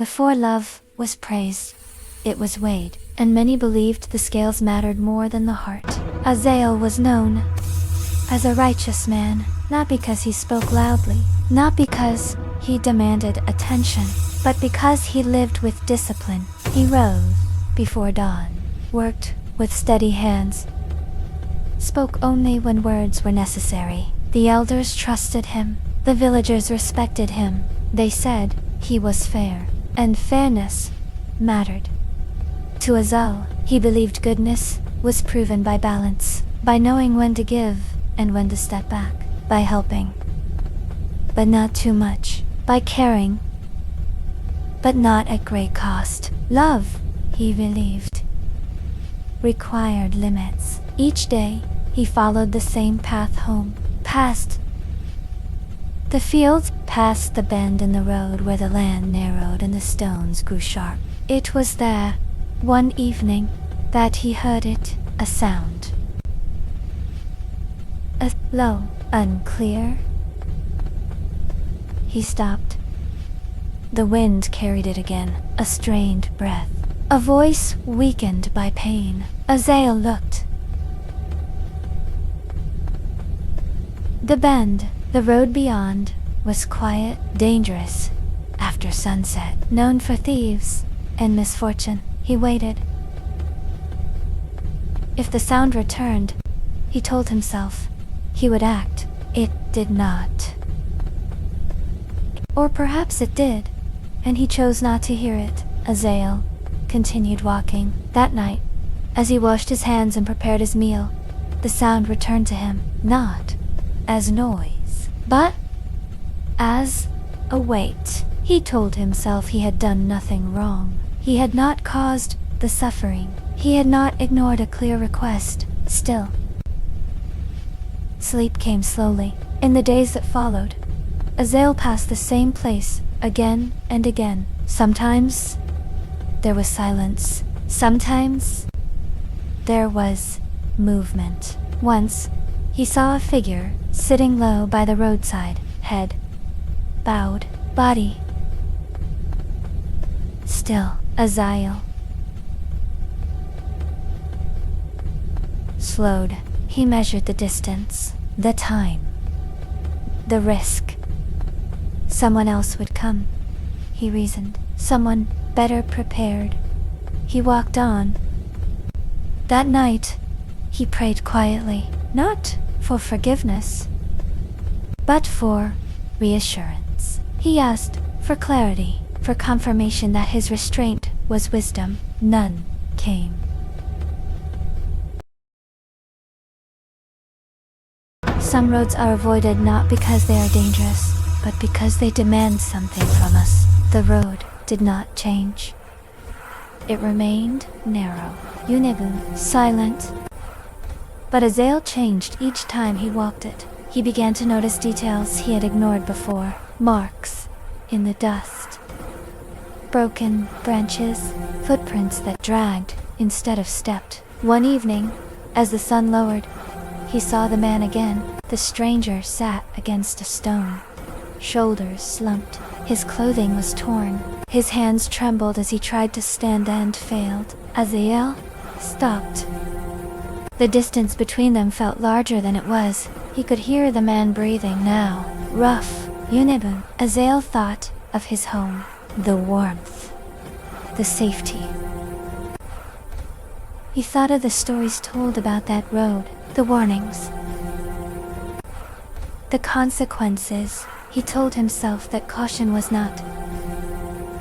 Before love was praised, it was weighed, and many believed the scales mattered more than the heart. Azael was known as a righteous man, not because he spoke loudly, not because he demanded attention, but because he lived with discipline. He rose before dawn, worked with steady hands, spoke only when words were necessary. The elders trusted him, the villagers respected him. They said he was fair, and fairness mattered. To Azael, he believed goodness was proven by balance, by knowing when to give and when to step back, by helping, but not too much, by caring, but not at great cost. Love, he believed, required limits. Each day, he followed the same path home, past the fields, past the bend in the road where the land narrowed and the stones grew sharp. It was there, one evening, that he heard it, a sound. A low, unclear. He stopped. The wind carried it again, a strained breath, a voice weakened by pain. Azael looked. The bend, the road beyond, was quiet, dangerous. After sunset, known for thieves and misfortune, he waited. If the sound returned, he told himself, he would act. It did not. Or perhaps it did, and he chose not to hear it. Azael continued walking. That night, as he washed his hands and prepared his meal, the sound returned to him, not as noise, but as a weight. He told himself he had done nothing wrong. He had not caused the suffering. He had not ignored a clear request. Still, sleep came slowly. In the days that followed, Azael passed the same place again and again. Sometimes there was silence. Sometimes there was movement. Once, he saw a figure sitting low by the roadside, head bowed, body still. Azael slowed. He measured the distance, the time, the risk. Someone else would come, he reasoned. Someone better prepared. He walked on. That night, he prayed quietly, not for forgiveness, but for reassurance. He asked for clarity, for confirmation that his restraint was wisdom. None came. Some roads are avoided not because they are dangerous, but because they demand something from us. The road did not change. It remained narrow, uneven, silent. But Azael changed each time he walked it. He began to notice details he had ignored before. Marks in the dust, broken branches, footprints that dragged instead of stepped. One evening, as the sun lowered, he saw the man again. The stranger sat against a stone, shoulders slumped. His clothing was torn. His hands trembled as he tried to stand and failed. Azael stopped. The distance between them felt larger than it was. He could hear the man breathing now, rough, uneven. Azael thought of his home, the warmth, the safety. He thought of the stories told about that road, the warnings, the consequences. He told himself that caution was not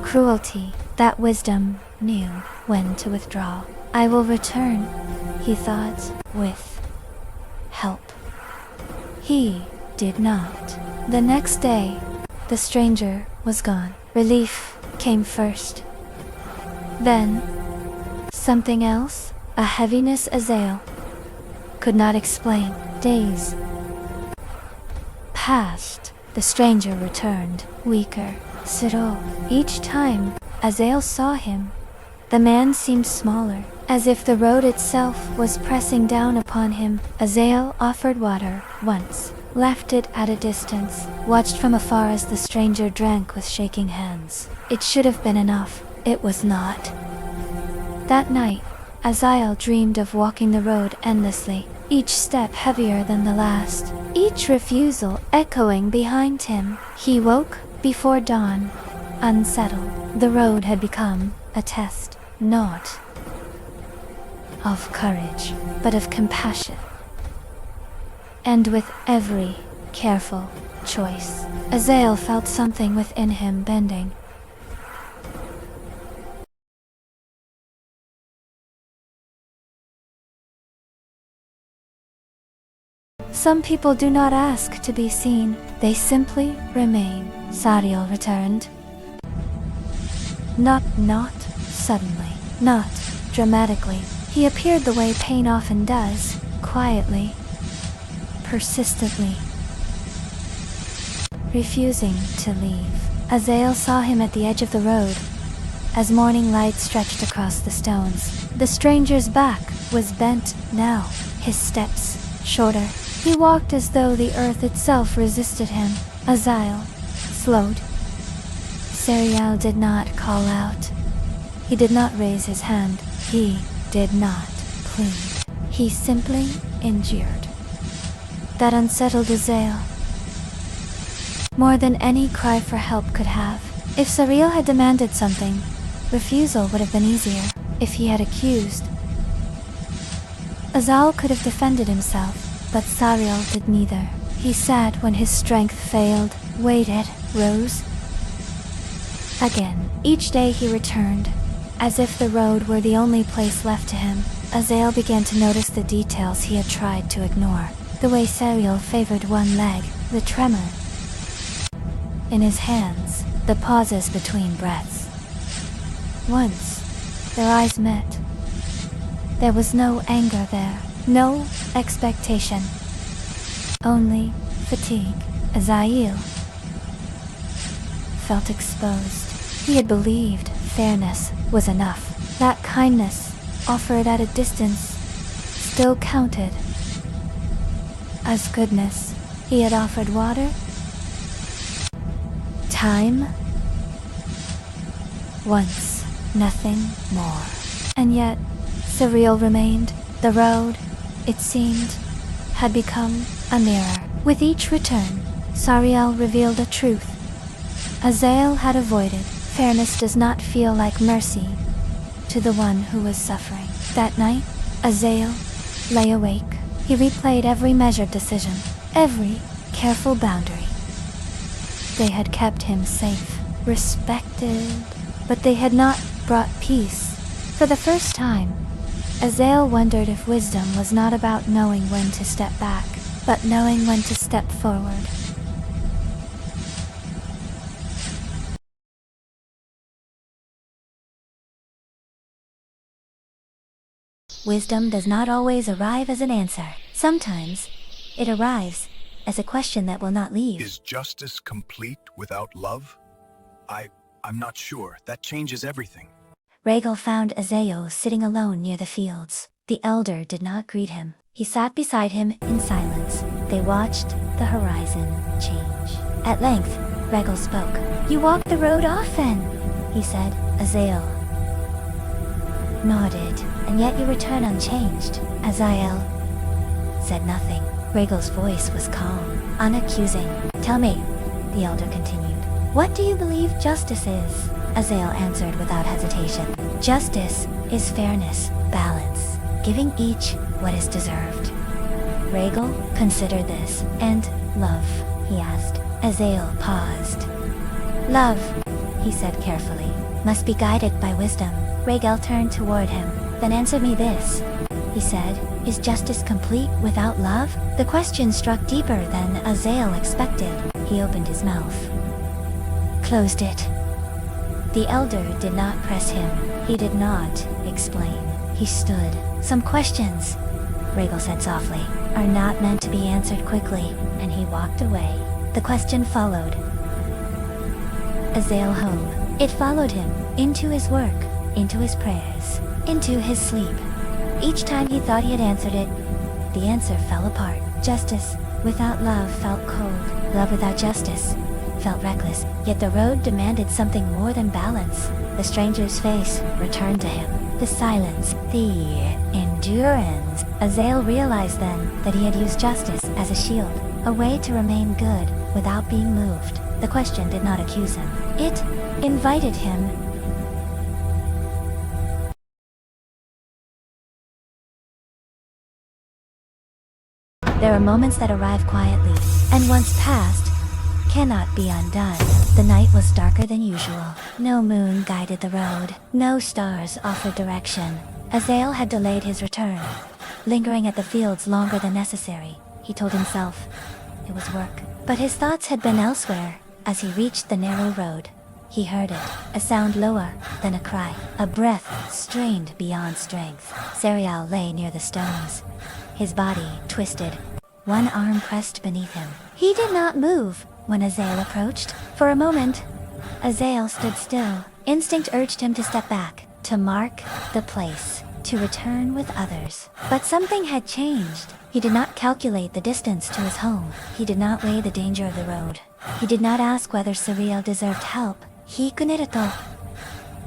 cruelty, that wisdom knew when to withdraw. I will return, he thought, with help. He did not. The next day, the stranger was gone. Relief came first. Then, something else, a heaviness Azael could not explain. Days passed. The stranger returned, weaker, slow. Each time Azael saw him, the man seemed smaller, as if the road itself was pressing down upon him. Azael offered water once, left it at a distance, watched from afar as the stranger drank with shaking hands. It should have been enough. It was not. That night, Azael dreamed of walking the road endlessly, each step heavier than the last, each refusal echoing behind him. He woke before dawn, unsettled. The road had become a test, not of courage, but of compassion. And with every careful choice, Azael felt something within him bending. Some people do not ask to be seen, they simply remain. Sariel returned. Not suddenly, not dramatically. He appeared the way pain often does, quietly, persistently, refusing to leave. Azael saw him at the edge of the road, as morning light stretched across the stones. The stranger's back was bent now, his steps shorter. He walked as though the earth itself resisted him. Azael slowed. Sariel did not call out. He did not raise his hand. He did not plead. He simply endured. That unsettled Azael more than any cry for help could have. If Sariel had demanded something, refusal would have been easier. If he had accused, Azael could have defended himself. But Sariel did neither. He sat when his strength failed, waited, rose again. Each day he returned, as if the road were the only place left to him. Azael began to notice the details he had tried to ignore. The way Sariel favored one leg, the tremor in his hands, the pauses between breaths. Once, their eyes met. There was no anger there. No expectation. Only fatigue. Azael felt exposed. He had believed fairness was enough. That kindness, offered at a distance, still counted as goodness. He had offered water, time, once, nothing more. And yet, Sariel remained. The road, it seemed, had become a mirror. With each return, Sariel revealed a truth Azael had avoided. Fairness does not feel like mercy to the one who was suffering. That night, Azael lay awake. He replayed every measured decision, every careful boundary. They had kept him safe, respected, but they had not brought peace. For the first time, Azael wondered if wisdom was not about knowing when to step back, but knowing when to step forward. Wisdom does not always arrive as an answer. Sometimes, it arrives as a question that will not leave. Is justice complete without love? I'm not sure. That changes everything. Rhaegal found Azael sitting alone near the fields. The elder did not greet him. He sat beside him in silence. They watched the horizon change. At length, Rhaegal spoke. "You walk the road often," he said. Azael nodded. "And yet you return unchanged." Azael said nothing. Rhaegal's voice was calm, unaccusing. "Tell me," the elder continued, "what do you believe justice is?" Azael answered without hesitation. "Justice is fairness, balance, giving each what is deserved." Rhaegal considered this. "And love?" he asked. Azael paused. "Love," he said carefully, "must be guided by wisdom." Rhaegal turned toward him. "Then answer me this," he said. "Is justice complete without love?" The question struck deeper than Azael expected. He opened his mouth, closed it. The elder did not press him. He did not explain. He stood. "Some questions," Rhaegal said softly, "are not meant to be answered quickly," and he walked away. The question followed Azael home. It followed him, into his work, into his prayers, into his sleep. Each time he thought he had answered it, the answer fell apart. Justice without love felt cold. Love without justice felt reckless, yet the road demanded something more than balance. The stranger's face returned to him. The silence, the endurance. Azael realized then that he had used justice as a shield, a way to remain good without being moved. The question did not accuse him. It invited him. There are moments that arrive quietly, and once past, cannot be undone. The night was darker than usual. No moon guided the road. No stars offered direction. Azael had delayed his return, lingering at the fields longer than necessary. He told himself it was work. But his thoughts had been elsewhere. As he reached the narrow road, he heard it, a sound lower than a cry, a breath strained beyond strength. Serial lay near the stones, his body twisted, one arm pressed beneath him. He did not move when Azael approached. For a moment, Azael stood still. Instinct urged him to step back, to mark the place, to return with others. But something had changed. He did not calculate the distance to his home. He did not weigh the danger of the road. He did not ask whether Serial deserved help. Hikuneruto.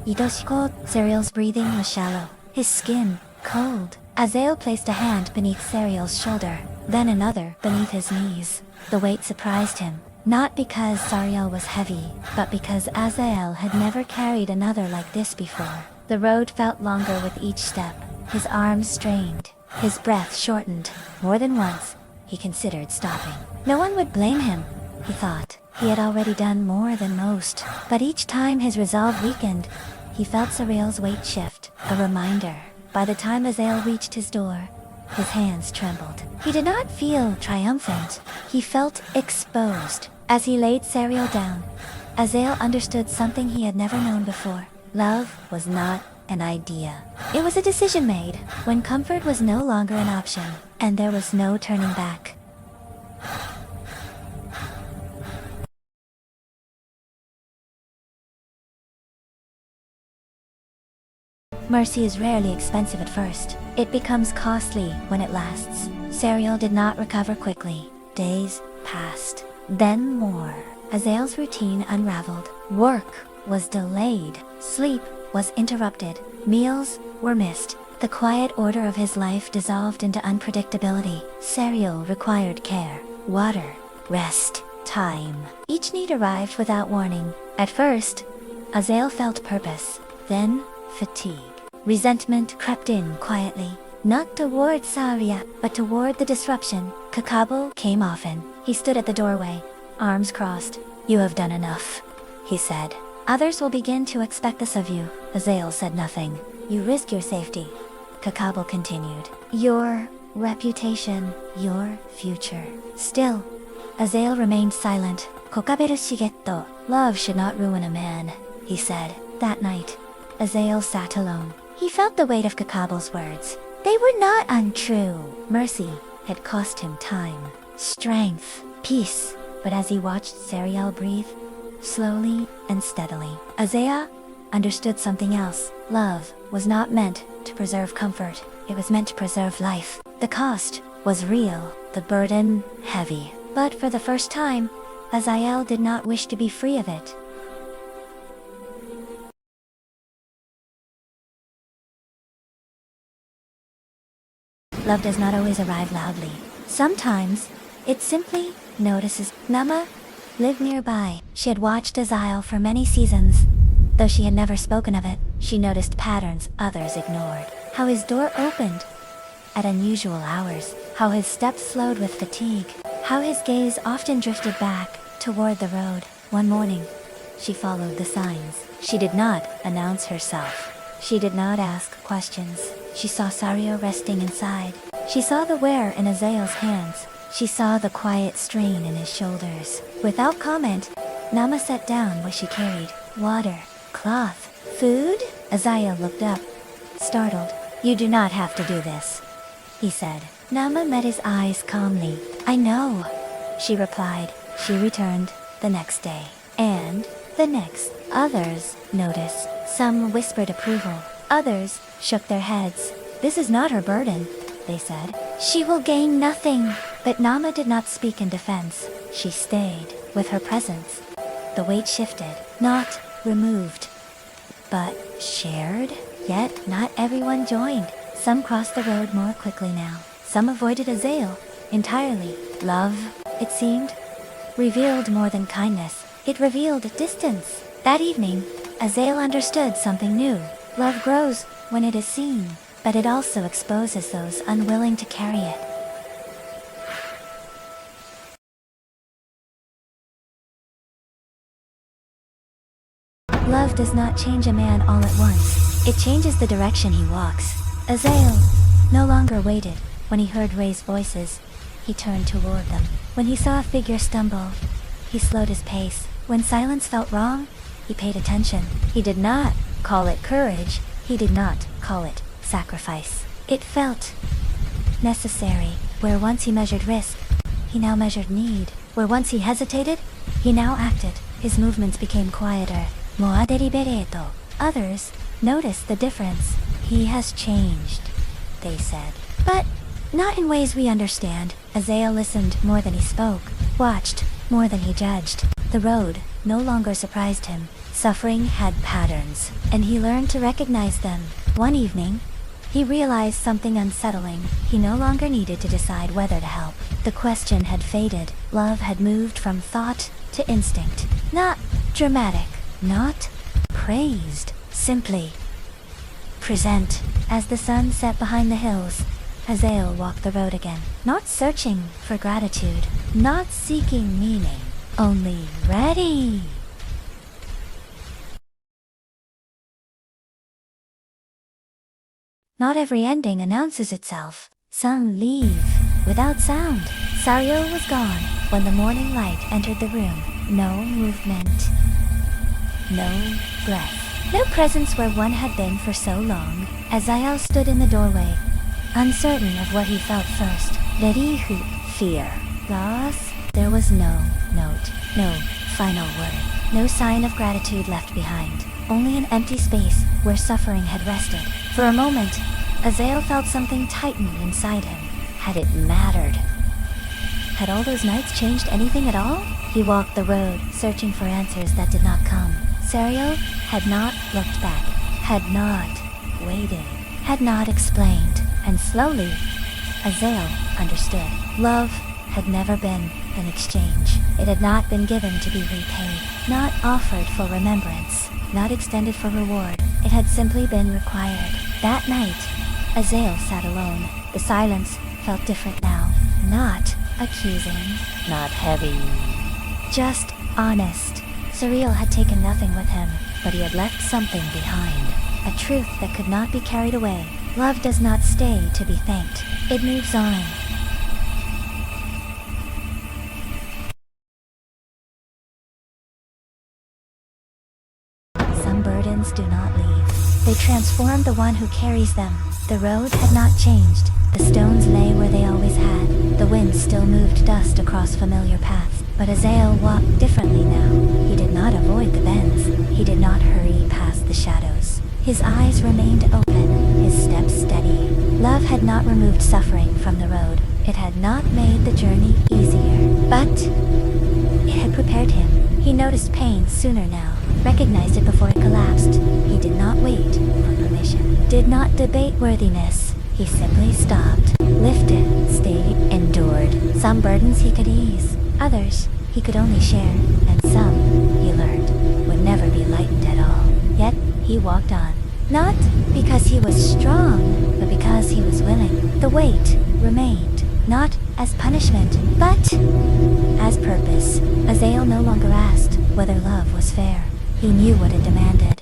Idoshiko. Serial's breathing was shallow, his skin cold. Azael placed a hand beneath Serial's shoulder, then another beneath his knees. The weight surprised him, not because Serial was heavy, but because Azael had never carried another like this before. The road felt longer with each step. His arms strained, his breath shortened. More than once, he considered stopping. No one would blame him, he thought. He had already done more than most. But each time his resolve weakened, he felt Serial's weight shift, a reminder. By the time Azael reached his door, his hands trembled. He did not feel triumphant. He felt exposed. As he laid Serial down, Azael understood something he had never known before. Love was not an idea. It was a decision made when comfort was no longer an option, and there was no turning back. Mercy is rarely expensive at first. It becomes costly when it lasts. Serial did not recover quickly. Days passed. Then more. Azael's routine unraveled. Work was delayed. Sleep was interrupted. Meals were missed. The quiet order of his life dissolved into unpredictability. Serial required care, water, rest, time. Each need arrived without warning. At first, Azael felt purpose. Then, fatigue. Resentment crept in quietly, not toward Saria, but toward the disruption. Kakabo came often. He stood at the doorway, arms crossed. "You have done enough," he said. "Others will begin to expect this of you." Azael said nothing. "You risk your safety," Kakabo continued. "Your reputation, your future." Still, Azael remained silent. "Kokaberu shigetto." "Love should not ruin a man," he said. That night, Azael sat alone. He felt the weight of Kakabo's words. They were not untrue. Mercy had cost him time, strength, peace. But as he watched Serial breathe, slowly and steadily, Azael understood something else. Love was not meant to preserve comfort. It was meant to preserve life. The cost was real, the burden heavy. But for the first time, Azael did not wish to be free of it. Love does not always arrive loudly. Sometimes, it simply notices. Nama lived nearby. She had watched Azael for many seasons. Though she had never spoken of it, she noticed patterns others ignored. How his door opened at unusual hours. How his steps slowed with fatigue. How his gaze often drifted back toward the road. One morning, she followed the signs. She did not announce herself. She did not ask questions. She saw Sario resting inside. She saw the wear in Azael's hands. She saw the quiet strain in his shoulders. Without comment, Nama sat down what she carried. Water, cloth, food? Azael looked up, startled. "You do not have to do this," he said. Nama met his eyes calmly. "I know," she replied. She returned the next day. And the next. Others noticed. Some whispered approval. Others shook their heads. "This is not her burden," they said. "She will gain nothing." But Nama did not speak in defense. She stayed. With her presence, The weight shifted, not removed, but shared. Yet, not everyone joined. Some crossed the road more quickly now. Some avoided Azael entirely. Love, it seemed, revealed more than kindness. It revealed distance. That evening, Azael understood something new. Love grows when it is seen, but it also exposes those unwilling to carry it. Love does not change a man all at once. It changes the direction he walks. Azael no longer waited. When he heard Ray's voices, he turned toward them. When he saw a figure stumble, he slowed his pace. When silence felt wrong, he paid attention. He did not call it courage. He did not call it sacrifice. It felt necessary. Where once he measured risk, he now measured need. Where once he hesitated, he now acted. His movements became quieter, more deliberate. Others noticed the difference. He has changed, they said. But not in ways we understand. Azael listened more than he spoke, watched more than he judged. The road no longer surprised him. Suffering had patterns, and he learned to recognize them. One evening, he realized something unsettling. He no longer needed to decide whether to help. The question had faded. Love had moved from thought to instinct. Not dramatic, not praised, simply present. As the sun set behind the hills, Azael walked the road again, not searching for gratitude, not seeking meaning, only ready. Not every ending announces itself. Some leave without sound. Sariel was gone when the morning light entered the room. No movement, no breath, no presence where one had been for so long. Azael stood in the doorway, uncertain of what he felt first. Derihu, fear. Loss. There was no note, no final word, no sign of gratitude left behind. Only an empty space where suffering had rested. For a moment, Azael felt something tighten inside him. Had it mattered? Had all those nights changed anything at all? He walked the road, searching for answers that did not come. Sariel had not looked back, had not waited, had not explained. And slowly, Azael understood. Love had never been an exchange. It had not been given to be repaid, not offered for remembrance, not extended for reward. It had simply been required. That night, Azael sat alone. The silence felt different now. Not accusing, not heavy, just honest. Sariel had taken nothing with him, but he had left something behind. A truth that could not be carried away. Love does not stay to be thanked. It moves on. Some burdens do not leave. They transform the one who carries them. The road had not changed. The stones lay where they always had. The wind still moved dust across familiar paths. But Azael walked differently now. He did not avoid the bends. He did not hurry past the shadows. His eyes remained open, his steps steady. Love had not removed suffering from the road. It had not made the journey easier. But it had prepared him. He noticed pain sooner now, recognized it before it collapsed. He did not wait for permission, did not debate worthiness. He simply stopped, lifted, stayed, endured. Some burdens he could ease, others he could only share, and some, he learned, would never be lightened at all. Yet, he walked on. Not because he was strong, but because he was willing. The weight remained, not as punishment, but as purpose. Azael no longer asked whether love was fair. He knew what it demanded.